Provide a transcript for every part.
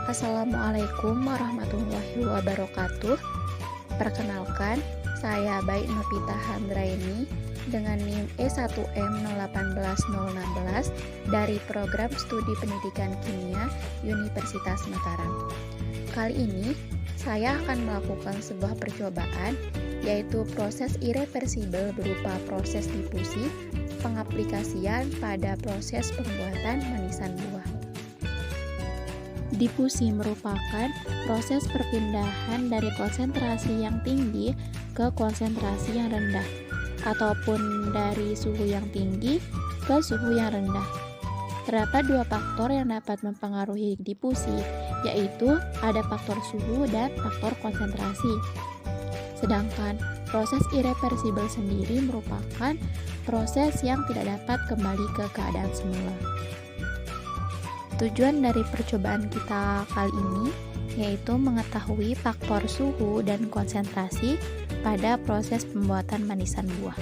Assalamualaikum warahmatullahi wabarakatuh. Perkenalkan, saya Baik Novita Handraini dengan NIM E1M018016 dari Program Studi Pendidikan Kimia Universitas Mataram. Kali ini, saya akan melakukan sebuah percobaan, yaitu proses irreversibel berupa proses difusi, pengaplikasian pada proses pembuatan manisan buah. Difusi merupakan proses perpindahan dari konsentrasi yang tinggi ke konsentrasi yang rendah, ataupun dari suhu yang tinggi ke suhu yang rendah. Terdapat dua faktor yang dapat mempengaruhi difusi, yaitu ada faktor suhu dan faktor konsentrasi. Sedangkan proses irreversibel sendiri merupakan proses yang tidak dapat kembali ke keadaan semula. Tujuan dari percobaan kita kali ini yaitu mengetahui faktor suhu dan konsentrasi pada proses pembuatan manisan buah.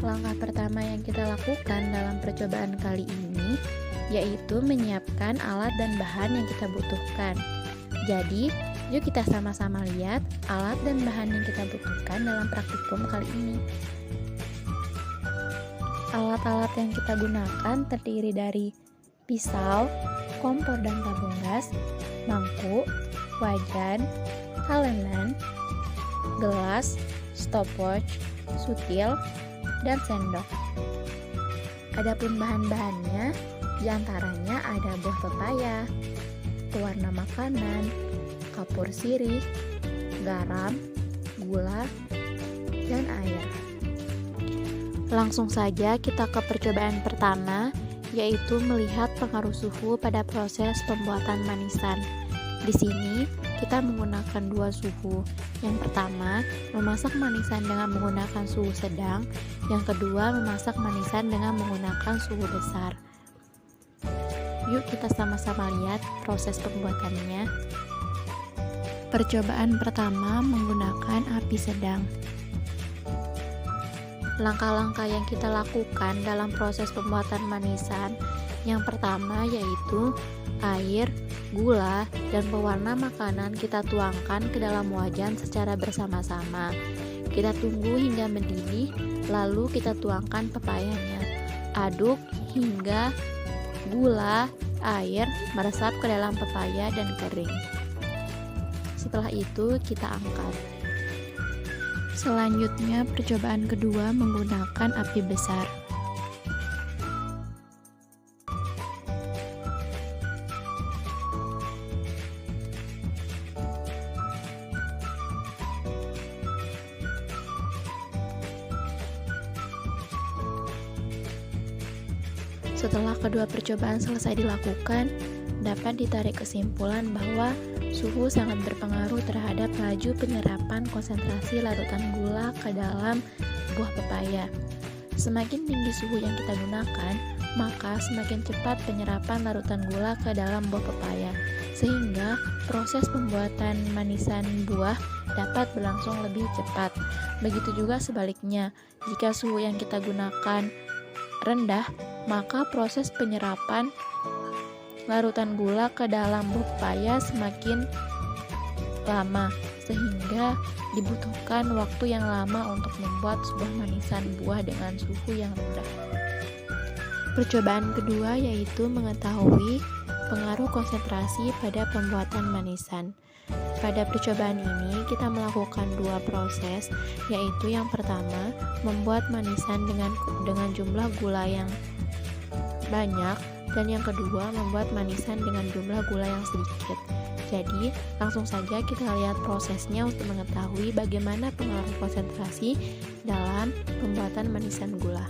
Langkah pertama yang kita lakukan dalam percobaan kali ini yaitu menyiapkan alat dan bahan yang kita butuhkan. Jadi, yuk kita sama-sama lihat alat dan bahan yang kita butuhkan dalam praktikum kali ini. Alat-alat yang kita gunakan terdiri dari pisau, kompor dan tabung gas, mangkuk, wajan, talenan, gelas, stopwatch, sutil, dan sendok. Adapun bahan-bahannya, diantaranya ada buah pepaya, pewarna makanan, kapur sirih, garam, gula, dan air. Langsung saja kita ke percobaan pertama, yaitu melihat pengaruh suhu pada proses pembuatan manisan. Di sini kita menggunakan dua suhu. Yang pertama, memasak manisan dengan menggunakan suhu sedang. Yang kedua, memasak manisan dengan menggunakan suhu besar. Yuk kita sama-sama lihat proses pembuatannya. Percobaan pertama menggunakan api sedang. Langkah-langkah yang kita lakukan dalam proses pembuatan manisan yang pertama yaitu air, gula, dan pewarna makanan kita tuangkan ke dalam wajan secara bersama-sama. Kita tunggu hingga mendidih, lalu kita tuangkan pepayanya. Aduk hingga gula, air meresap ke dalam pepaya dan kering. Setelah itu kita angkat. Selanjutnya, percobaan kedua menggunakan api besar. Setelah kedua percobaan selesai dilakukan, dapat ditarik kesimpulan bahwa suhu sangat berpengaruh terhadap laju penyerapan konsentrasi larutan gula ke dalam buah pepaya. Semakin tinggi suhu yang kita gunakan, maka semakin cepat penyerapan larutan gula ke dalam buah pepaya, sehingga proses pembuatan manisan buah dapat berlangsung lebih cepat. Begitu juga sebaliknya, jika suhu yang kita gunakan rendah, maka proses penyerapan larutan gula ke dalam buah pepaya semakin lama, sehingga dibutuhkan waktu yang lama untuk membuat sebuah manisan buah dengan suhu yang rendah. Percobaan kedua yaitu mengetahui pengaruh konsentrasi pada pembuatan manisan. Pada percobaan ini kita melakukan dua proses, yaitu yang pertama membuat manisan dengan jumlah gula yang banyak, dan yang kedua membuat manisan dengan jumlah gula yang sedikit. Jadi, langsung saja kita lihat prosesnya untuk mengetahui bagaimana pengaruh konsentrasi dalam pembuatan manisan gula.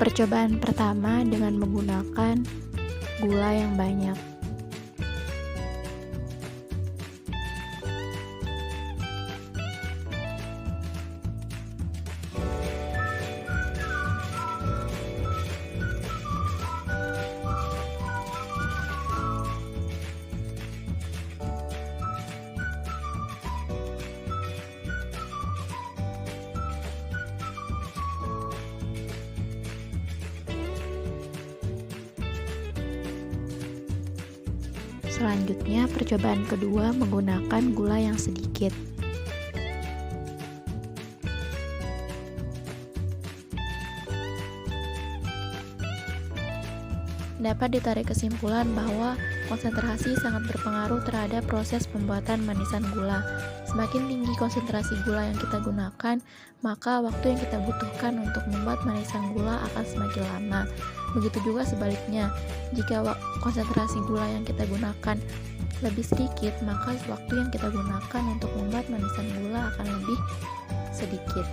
Percobaan pertama dengan menggunakan gula yang banyak. Selanjutnya, percobaan kedua menggunakan gula yang sedikit. Dapat ditarik kesimpulan bahwa konsentrasi sangat berpengaruh terhadap proses pembuatan manisan gula. Semakin tinggi konsentrasi gula yang kita gunakan, maka waktu yang kita butuhkan untuk membuat manisan gula akan semakin lama. Begitu juga sebaliknya, jika konsentrasi gula yang kita gunakan lebih sedikit, maka waktu yang kita gunakan untuk membuat manisan gula akan lebih sedikit.